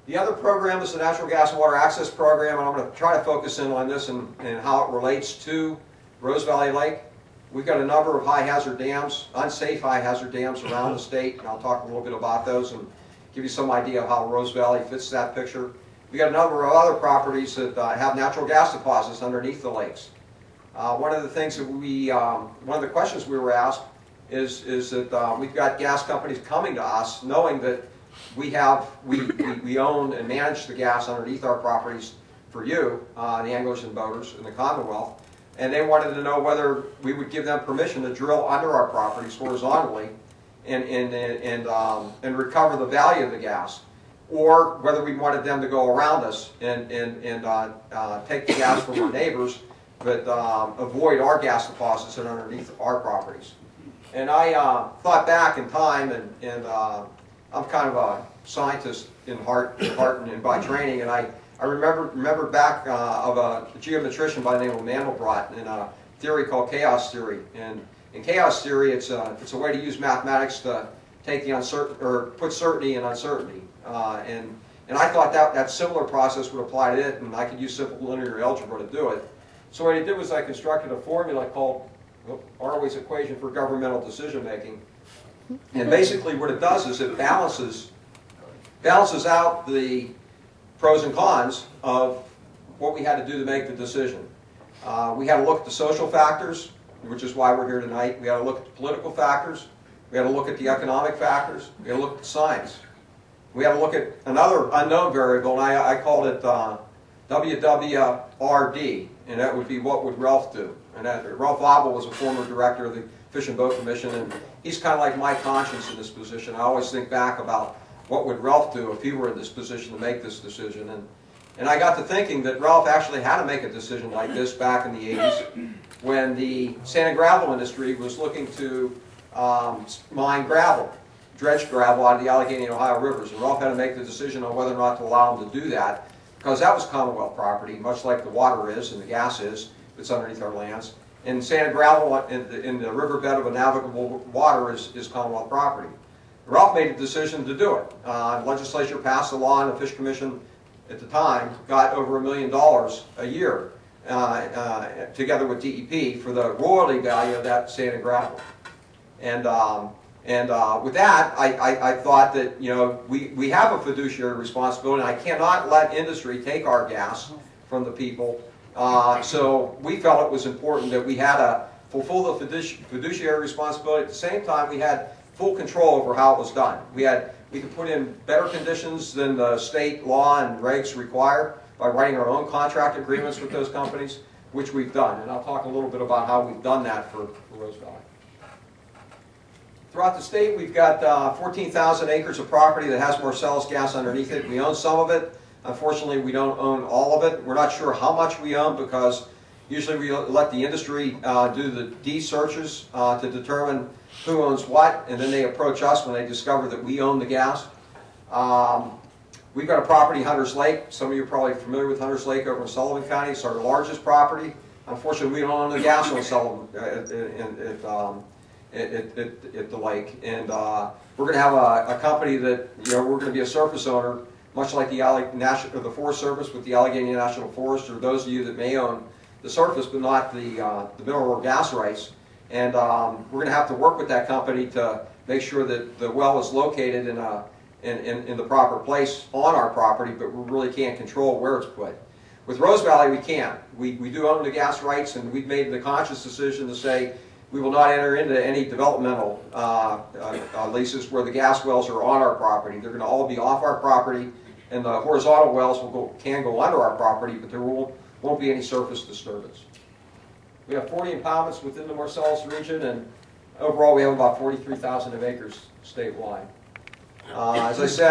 The other program is the Natural Gas and Water Access Program, and I'm going to try to focus in on this and how it relates to Rose Valley Lake. We've got a number of high hazard dams, unsafe high hazard dams around the state, and I'll talk a little bit about those and give you some idea of how Rose Valley fits that picture. We've got a number of other properties that have natural gas deposits underneath the lakes. One of the things that one of the questions we were asked is that we've got gas companies coming to us knowing that we own and manage the gas underneath our properties for you, the anglers and boaters in the Commonwealth, and they wanted to know whether we would give them permission to drill under our properties horizontally and recover the value of the gas, or whether we wanted them to go around us and take the gas from our neighbors, but avoid our gas deposits that are underneath our properties. And I thought back in time, and I'm kind of a scientist in heart and by training, and I remember back of a geometrician by the name of Mandelbrot in a theory called chaos theory. And in chaos theory, it's a way to use mathematics to take the put certainty in uncertainty. And I thought that similar process would apply to it, and I could use simple linear algebra to do it. So what I did was I constructed a formula called Arway's equation for governmental decision making. And basically what it does is it balances out the pros and cons of what we had to do to make the decision. We had to look at the social factors, which is why we're here tonight. We had to look at the political factors. We had to look at the economic factors. We had to look at the science. We had to look at another unknown variable, and I called it WWRD, and that would be what would Ralph do. And Ralph Abel was a former director of the Fish and Boat Commission, and he's kind of like my conscience in this position. I always think back about what would Ralph do if he were in this position to make this decision. And I got to thinking that Ralph actually had to make a decision like this back in the 80s when the sand and gravel industry was looking to mine gravel, dredged gravel out of the Allegheny and Ohio rivers. And Ralph had to make the decision on whether or not to allow him to do that, because that was Commonwealth property, much like the water is and the gas is that's underneath our lands. And sand and gravel in the riverbed of a navigable water is Commonwealth property. Ralph made a decision to do it. The legislature passed a law, and the Fish Commission at the time got over $1 million a year together with DEP for the royalty value of that sand and gravel. And with that, I thought that we have a fiduciary responsibility, and I cannot let industry take our gas from the people. So we felt it was important that we had to fulfill the fiduciary responsibility. At the same time, we had full control over how it was done. We could put in better conditions than the state law and regs require by writing our own contract agreements with those companies, which we've done. And I'll talk a little bit about how we've done that for Rose Valley. Throughout the state, we've got 14,000 acres of property that has Marcellus gas underneath it. We own some of it. Unfortunately, we don't own all of it. We're not sure how much we own because usually we let the industry do the D searches to determine who owns what, and then they approach us when they discover that we own the gas. We've got a property, Hunter's Lake. Some of you are probably familiar with Hunter's Lake over in Sullivan County. It's our largest property. Unfortunately, we don't own the gas on Sullivan at the lake. And we're going to have a company that, we're going to be a surface owner, much like the Forest Service with the Allegheny National Forest, or those of you that may own the surface but not the mineral or gas rights. And we're going to have to work with that company to make sure that the well is located in the proper place on our property, but we really can't control where it's put. With Rose Valley, we can. We do own the gas rights, and we've made the conscious decision to say we will not enter into any developmental leases where the gas wells are on our property. They're going to all be off our property, and the horizontal wells can go under our property, but there won't be any surface disturbance. We have 40 impoundments within the Marcellus region, and overall we have about 43,000 acres statewide. As I said,